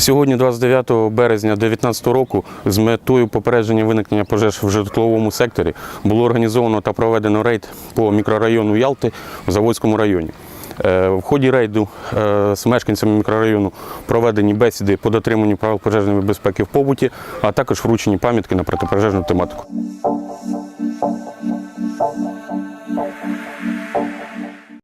Сьогодні, 29 березня 2019 року, з метою попередження виникнення пожеж в житловому секторі було організовано та проведено рейд по мікрорайону Ялти в Заводському районі. В ході рейду з мешканцями мікрорайону проведені бесіди по дотриманню правил пожежної безпеки в побуті, а також вручені пам'ятки на протипожежну тематику.